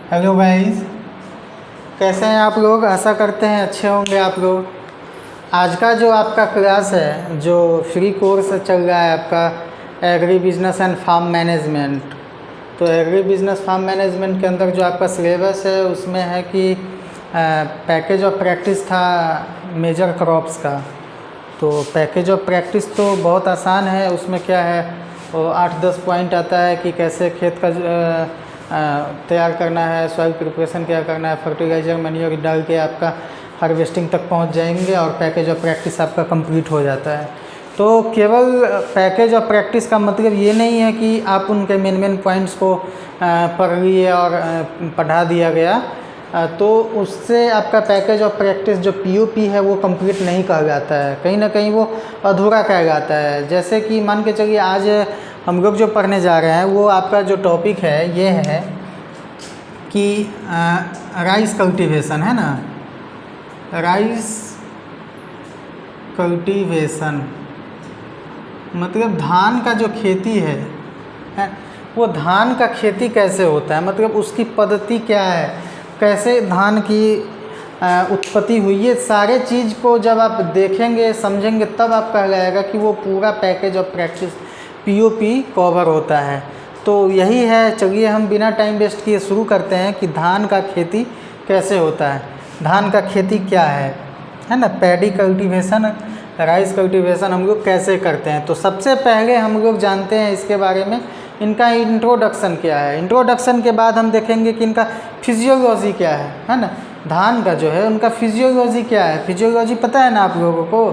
Hello guys, कैसे हैं आप लोग। आशा करते हैं अच्छे होंगे आप लोग। आज का जो आपका क्लास है, जो फ्री कोर्स चल रहा है आपका agri business and farm management, तो एग्री बिजनेस फार्म मैनेजमेंट के अंदर जो आपका सिलेबस है उसमें है कि पैकेज ऑफ प्रैक्टिस था मेजर क्रॉप्स का। तो पैकेज ऑफ प्रैक्टिस तो बहुत आसान है। उसमें क्या है, वो 8-10 पॉइंट आता है कि कैसे खेत का तैयार करना है, सॉइल प्रिपरेशन क्या करना है, फर्टिलाइज़र मैन्योर डाल के आपका हार्वेस्टिंग तक पहुंच जाएंगे और पैकेज ऑफ प्रैक्टिस आपका कंप्लीट हो जाता है। तो केवल पैकेज ऑफ प्रैक्टिस का मतलब ये नहीं है कि आप उनके मेन पॉइंट्स को पढ़ लिए और पढ़ा दिया गया, तो उससे आपका पैकेज ऑफ प्रैक्टिस जो पीओपी है वो कंप्लीट नहीं कहा जाता है, कहीं ना कहीं वो अधूरा कहा जाता है। जैसे कि मान के चलिए आज हम लोग जो पढ़ने जा रहे हैं वो आपका जो टॉपिक है ये है कि राइस कल्टीवेशन है ना, राइस कल्टीवेशन मतलब धान का जो खेती है वो धान का खेती कैसे होता है, मतलब उसकी पद्धति क्या है, कैसे धान की उत्पत्ति हुई, ये सारे चीज़ को जब आप देखेंगे समझेंगे तब आप कह जाएगा कि वो पूरा package of practice POP cover होता है। तो यही है। चलिए हम बिना टाइम वेस्ट किए शुरू करते हैं कि धान का खेती कैसे होता है, धान का खेती क्या है ना। पैडी कल्टीवेशन, राइस कल्टीवेशन हम लोग कैसे करते हैं। तो सबसे पहले हम लोग जानते हैं इसके बारे में, इनका इंट्रोडक्शन क्या है। इंट्रोडक्शन के बाद हम देखेंगे कि इनका फिजियोलॉजी क्या है ना। धान का जो है उनका फिजियोलॉजी क्या है। फिजियोलॉजी पता है ना आप लोगों को।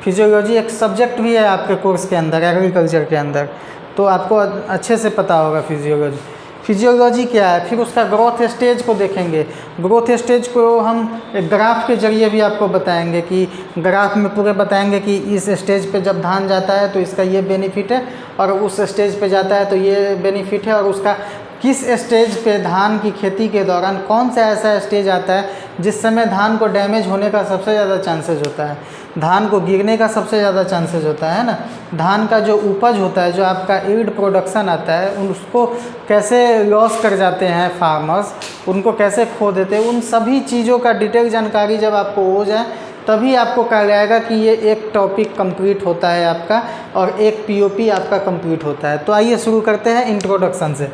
फिजियोलॉजी एक सब्जेक्ट भी है आपके कोर्स के अंदर, एग्रीकल्चर के अंदर, तो आपको अच्छे से पता होगा फिजियोलॉजी। फिजियोलॉजी क्या है। फिर उसका ग्रोथ स्टेज को देखेंगे। ग्रोथ स्टेज को हम एक ग्राफ के जरिए भी आपको बताएंगे कि ग्राफ में पूरे बताएंगे कि इस स्टेज पे जब धान जाता है तो इसका ये बेनिफिट है, और उस स्टेज पे जाता है तो ये बेनिफिट है, और उसका किस स्टेज पे धान की खेती के दौरान कौन सा ऐसा स्टेज आता है जिस समय धान को डैमेज होने का सबसे ज़्यादा चांसेस होता है, धान को गिरने का सबसे ज़्यादा चांसेस होता है ना। धान का जो उपज होता है, जो आपका ईल्ड प्रोडक्शन आता है, उसको कैसे लॉस कर जाते हैं फार्मर्स, उनको कैसे खो देते हैं, उन सभी चीज़ों का डिटेल जानकारी जब आपको हो जाए तभी आपको कहा जाएगा कि ये एक टॉपिक कंप्लीट होता है आपका और एक पीओपी आपका कंप्लीट होता है। तो आइए शुरू करते हैं इंट्रोडक्शन से।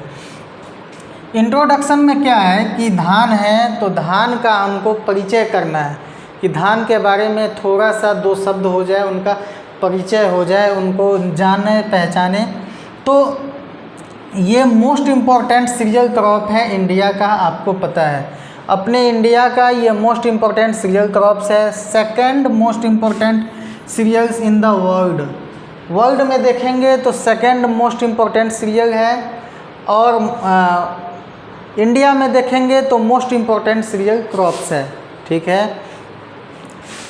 इंट्रोडक्शन में क्या है कि धान है तो धान का हमको परिचय करना है, कि धान के बारे में थोड़ा सा 2 शब्द हो जाए, उनका परिचय हो जाए, उनको जाने पहचाने। तो ये मोस्ट इम्पॉर्टेंट सीरियल क्रॉप है इंडिया का, आपको पता है। अपने इंडिया का ये मोस्ट इम्पॉर्टेंट सीरियल क्रॉप्स है। Second most important cereals in the world. World में देखेंगे तो सेकंड मोस्ट इम्पॉर्टेंट सीरियल है, और इंडिया में देखेंगे तो मोस्ट इम्पॉर्टेंट सीरियल क्रॉप्स है। ठीक है।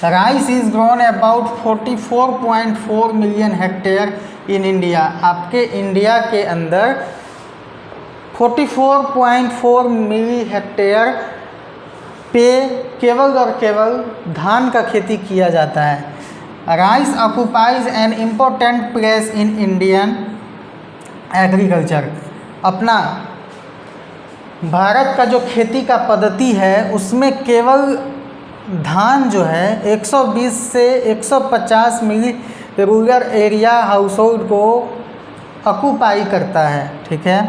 Rice is grown about 44.4 million hectare in India. आपके इंडिया के अंदर 44.4 मिलियन हेक्टेयर पे केवल और केवल धान का खेती किया जाता है। Rice occupies an important place in Indian agriculture. अपना भारत का जो खेती का पद्धति है उसमें केवल धान जो है 120 से 150 million rural area house hold को ऑक्यूपाई करता है। ठीक है।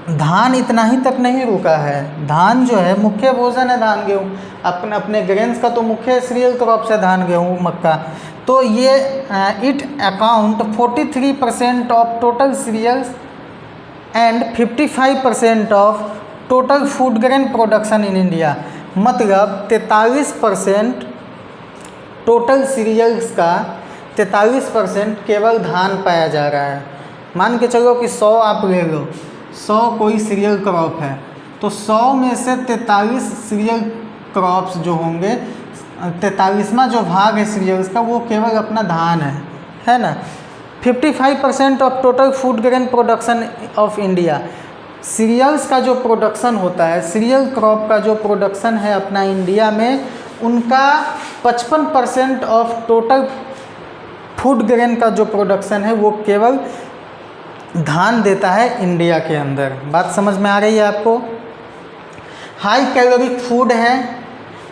धान इतना ही तक नहीं रुका है। धान जो है मुख्य भोजन है, धान गेहूँ, अपने ग्रेन्स का तो मुख्य सीरियल क्रॉप्स है धान गेहूँ मक्का। तो ये it account 43% of total cereals and 55% of total food grain production in India. मतलब 43% टोटल सीरियल्स का 43% केवल धान पाया जा रहा है। मान के चलो कि 100 आप ले लो, 100 कोई सीरियल क्रॉप है, तो 100 में से 43 सीरियल क्रॉप्स जो होंगे, 43वां जो भाग है सीरियल्स का वो केवल अपना धान है ना। 55% of total food grain production of India. Cereals का जो प्रोडक्शन होता है, सीरियल क्रॉप का जो प्रोडक्शन है अपना इंडिया में, उनका 55% ऑफ टोटल फूड ग्रेन का जो प्रोडक्शन है वो केवल धान देता है इंडिया के अंदर। बात समझ में आ रही है आपको? हाई कैलोरिक फूड है,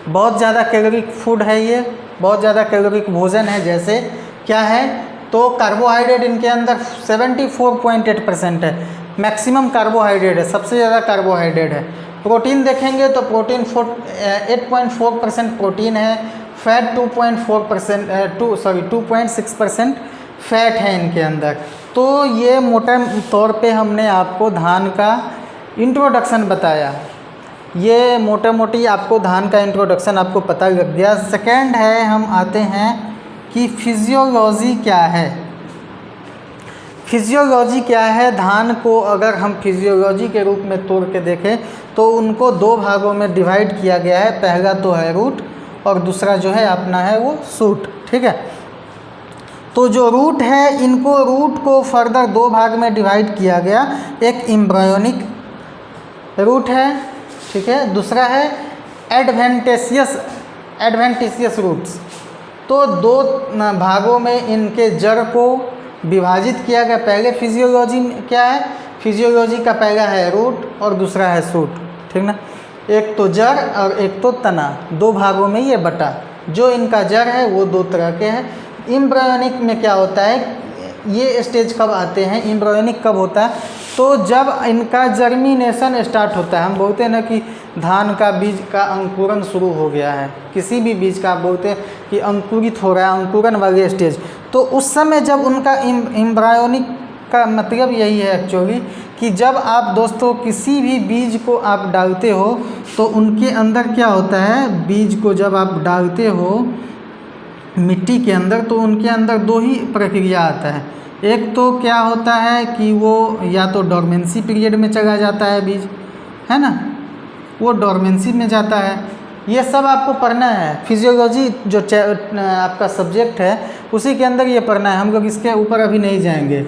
बहुत ज़्यादा कैलोरिक फूड है, ये बहुत ज़्यादा कैलोरिक भोजन है। जैसे क्या है, तो कार्बोहाइड्रेट इनके अंदर 74.8% है, मैक्सिमम कार्बोहाइड्रेट है, सबसे ज़्यादा कार्बोहाइड्रेट है। प्रोटीन देखेंगे तो प्रोटीन 8.4% प्रोटीन है, फैट 2.6% फैट है इनके अंदर। तो ये मोटे तौर पे हमने आपको धान का इंट्रोडक्शन बताया, ये मोटा मोटी आपको धान का इंट्रोडक्शन आपको पता लग गया। सेकेंड है, हम आते हैं कि फिजियोलॉजी क्या है। फिजियोलॉजी क्या है, धान को अगर हम फिजियोलॉजी के रूप में तोड़ के देखें तो उनको दो भागों में डिवाइड किया गया है। पहला तो है रूट और दूसरा जो है अपना है वो शूट, ठीक है। तो जो रूट है, इनको रूट को फर्दर दो भाग में डिवाइड किया गया। एक एम्ब्रायोनिक रूट है, ठीक है, दूसरा है एडवेंटिशियस रूट्स। तो दो भागों में इनके जड़ को विभाजित किया गया। पहले फिजियोलॉजी क्या है, फिजियोलॉजी का पहला है रूट और दूसरा है शूट, ठीक ना। एक तो जड़ और एक तो तना, दो भागों में ये बटा। जो इनका जड़ है वो दो तरह के हैं। एम्ब्रायोनिक में क्या होता है, ये स्टेज कब आते हैं, एम्ब्रायोनिक कब होता है, तो जब इनका जर्मिनेशन स्टार्ट होता है। हम बोलते हैं ना कि धान का बीज का अंकुरन शुरू हो गया है, किसी भी बीज का आप बोलते हैं कि अंकुरित हो रहा है, अंकुरन वाले स्टेज। तो उस समय जब उनका एम्ब्रायोनिक का मतलब यही है एक्चुअली कि जब आप दोस्तों किसी भी बीज को आप डालते हो तो उनके अंदर क्या होता है, बीज को जब आप डालते हो मिट्टी के अंदर तो उनके अंदर दो ही प्रक्रिया आता है। एक तो क्या होता है कि वो या तो डोरमेंसी पीरियड में चला जाता है बीज, है ना, वो डोरमेंसी में जाता है। ये सब आपको पढ़ना है, फिजियोलॉजी जो आपका सब्जेक्ट है उसी के अंदर ये पढ़ना है। हम लोग इसके ऊपर अभी नहीं जाएंगे,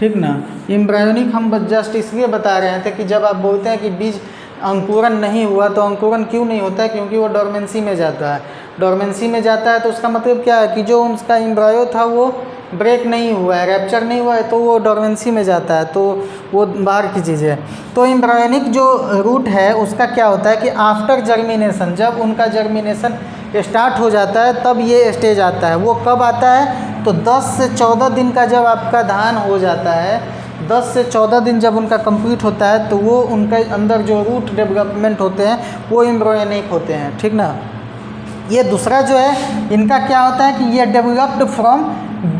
ठीक ना। एम्ब्रायोनिक हम जस्ट इसलिए बता रहे थे कि जब आप बोलते हैं कि बीज अंकुरन नहीं हुआ, तो अंकुरन क्यों नहीं होता है, क्योंकि वो डोरमेंसी में जाता है। डोरमेंसी में जाता है तो उसका मतलब क्या है कि जो उसका एम्ब्रायो था वो ब्रेक नहीं हुआ है, रैप्चर नहीं हुआ है, तो वो डोरमेंसी में जाता है, तो वो बाहर की चीज़ है। तो एम्ब्रायोनिक जो रूट है उसका क्या होता है कि आफ्टर जर्मिनेशन, जब उनका जर्मिनेशन स्टार्ट हो जाता है तब ये स्टेज आता है। वो कब आता है, तो 10 से 14 दिन का जब आपका धान हो जाता है, 10 से 14 दिन जब उनका कंप्लीट होता है तो वो उनके अंदर जो रूट डेवलपमेंट होते हैं वो एम्ब्रायोनिक होते हैं, ठीक ना। ये दूसरा जो है इनका क्या होता है कि ये developed from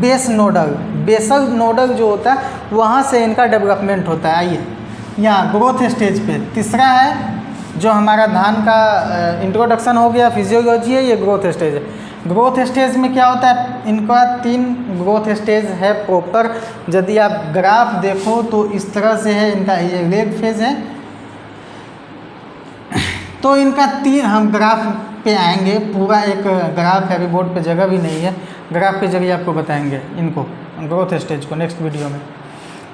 base nodal, basal nodal जो होता है वहाँ से इनका डेवलपमेंट होता है। आइए यहाँ ग्रोथ स्टेज पे तीसरा है जो हमारा धान का इंट्रोडक्शन हो गया, फिजियोलॉजी है, ये ग्रोथ स्टेज है। ग्रोथ स्टेज में क्या होता है, इनका 3 ग्रोथ स्टेज है प्रॉपर। यदि आप ग्राफ देखो तो इस तरह से है, इनका ये लेग फेज है। तो इनका 3, हम ग्राफ पे आएंगे, पूरा एक ग्राफ है, अभी बोर्ड पे जगह भी नहीं है, ग्राफ के जरिए आपको बताएंगे इनको ग्रोथ स्टेज को नेक्स्ट वीडियो में।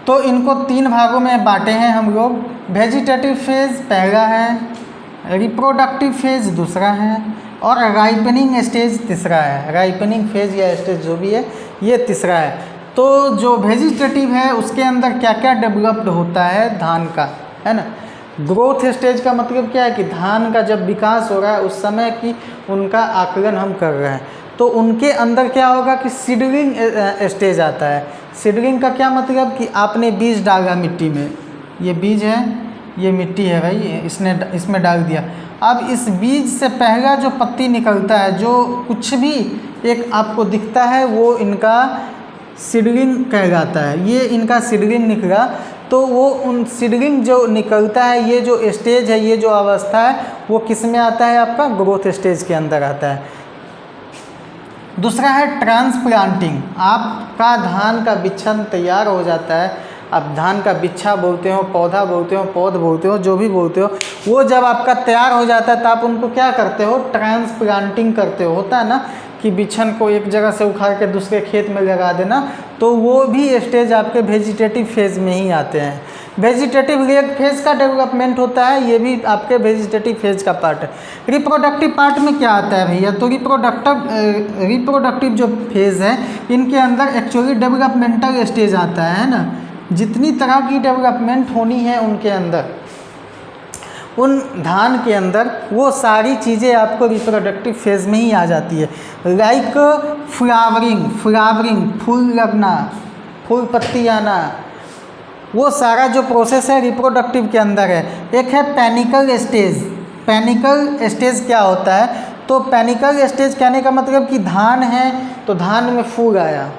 तो इनको 3 भागों में बांटे हैं हम लोग। वेजिटेटिव फेज पहला है, रिप्रोडक्टिव फेज दूसरा है और राइपनिंग स्टेज तीसरा है। राइपनिंग फेज या स्टेज जो भी है ये तीसरा है। तो जो वेजिटेटिव है उसके अंदर क्या क्या डेवलप्ड होता है धान का, है ना। ग्रोथ स्टेज का मतलब क्या है कि धान का जब विकास हो रहा है उस समय की उनका आकलन हम कर रहे हैं। तो उनके अंदर क्या होगा कि सीडलिंग स्टेज आता है। सीडलिंग का क्या मतलब कि आपने बीज डाला मिट्टी में, ये बीज है, ये मिट्टी है भाई, इसमें डाल दिया। अब इस बीज से पहला जो पत्ती निकलता है, जो कुछ भी एक आपको दिखता है, वो इनका सीडलिंग कहलाता है। ये इनका सीडलिंग निकला, तो वो उन सीडलिंग जो निकलता है, ये जो स्टेज है, ये जो अवस्था है, वो किस में आता है, आपका ग्रोथ स्टेज के अंदर आता है। दूसरा है ट्रांसप्लांटिंग। आपका धान का बिच्छन तैयार हो जाता है, आप धान का बिच्छा बोलते हो, पौधा बोलते हो, पौध बोलते हो, जो भी बोलते हो, वो जब आपका तैयार हो जाता है तो आप उनको क्या करते हो, ट्रांसप्लांटिंग करते हो। होता है ना कि बिच्छन को एक जगह से उखाड़ के दूसरे खेत में लगा देना, तो वो भी स्टेज आपके वेजिटेटिव फेज में ही आते हैं। वेजिटेटिव लेग फेज का डेवलपमेंट होता है, ये भी आपके वेजिटेटिव फेज का पार्ट है। रिप्रोडक्टिव पार्ट में क्या आता है भैया, तो रिप्रोडक्टिव जो फेज है इनके अंदर एक्चुअली डेवलपमेंटल स्टेज आता है ना। जितनी तरह की डेवलपमेंट होनी है उनके अंदर, उन धान के अंदर, वो सारी चीज़ें आपको रिप्रोडक्टिव फेज़ में ही आ जाती है। लाइक फ्लावरिंग, फूल लगना, फूल पत्ती आना, वो सारा जो प्रोसेस है रिप्रोडक्टिव के अंदर है। एक है पैनिकल स्टेज। पैनिकल स्टेज क्या होता है? तो पैनिकल स्टेज कहने का मतलब कि धान है तो धान में फूल आया,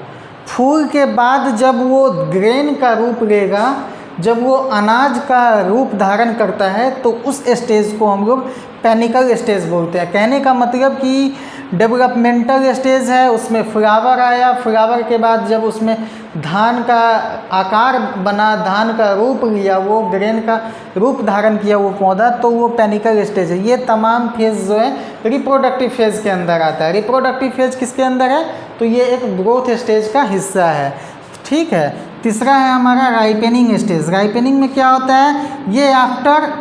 फूल के बाद जब वो ग्रेन का रूप लेगा, जब वो अनाज का रूप धारण करता है, तो उस स्टेज को हम लोग पैनिकल स्टेज बोलते हैं। कहने का मतलब कि डेवलपमेंटल स्टेज है, उसमें फ्लावर आया, फ्लावर के बाद जब उसमें धान का आकार बना, धान का रूप लिया, वो ग्रेन का रूप धारण किया वो पौधा, तो वो पैनिकल स्टेज है। ये तमाम फेज़ जो है रिप्रोडक्टिव फेज़ के अंदर आता है। रिप्रोडक्टिव फेज़ किसके अंदर है? तो ये एक ग्रोथ स्टेज का हिस्सा है, ठीक है। तीसरा है हमारा राइपेनिंग स्टेज। राइपेनिंग में क्या होता है? ये आफ्टर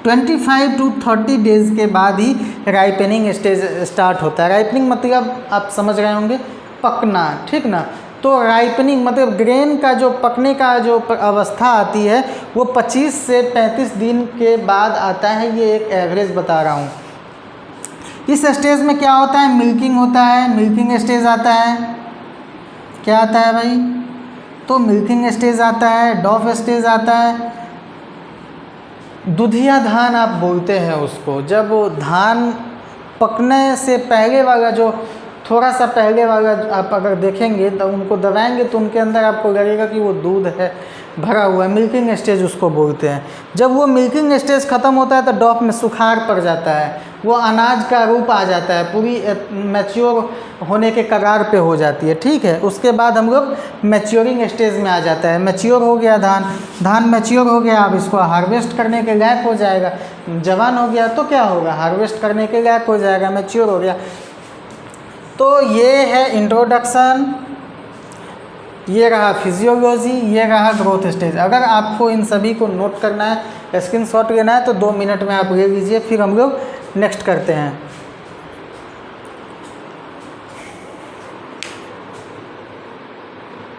25 to 30 डेज़ के बाद ही राइपेनिंग स्टेज स्टार्ट होता है। राइपनिंग मतलब आप समझ रहे होंगे, पकना, ठीक ना। तो राइपनिंग मतलब ग्रेन का जो पकने का जो अवस्था आती है वो 25 से 35 दिन के बाद आता है। ये एक एवरेज बता रहा हूँ। इस स्टेज में क्या होता है? मिल्किंग होता है, मिल्किंग स्टेज आता है। क्या आता है भाई? तो मिल्किंग स्टेज आता है, डॉफ स्टेज आता है, दुधिया धान आप बोलते हैं उसको। जब धान पकने से पहले वाला जो थोड़ा सा पहले वाला आप अगर देखेंगे तो उनको दबाएंगे तो उनके अंदर आपको लगेगा कि वो दूध है भरा हुआ है, मिल्किंग स्टेज उसको बोलते हैं। जब वो मिल्किंग स्टेज ख़त्म होता है तो डॉफ में सुखाड़ पड़ जाता है, वो अनाज का रूप आ जाता है, पूरी मैच्योर होने के कगार पे हो जाती है, ठीक है। उसके बाद हम लोग मैच्योरिंग स्टेज में आ जाता है। मैच्योर हो गया धान मैच्योर हो गया, अब इसको हार्वेस्ट करने के लायक हो जाएगा। जवान हो गया तो क्या होगा? हार्वेस्ट करने के लायक हो जाएगा, मैच्योर हो गया। तो ये है इंट्रोडक्शन, ये रहा फिजियोलॉजी, ये रहा ग्रोथ स्टेज। अगर आपको इन सभी को नोट करना है, स्क्रीनशॉट लेना है तो 2 मिनट में आप ले लीजिए, फिर हम लोग नेक्स्ट करते हैं।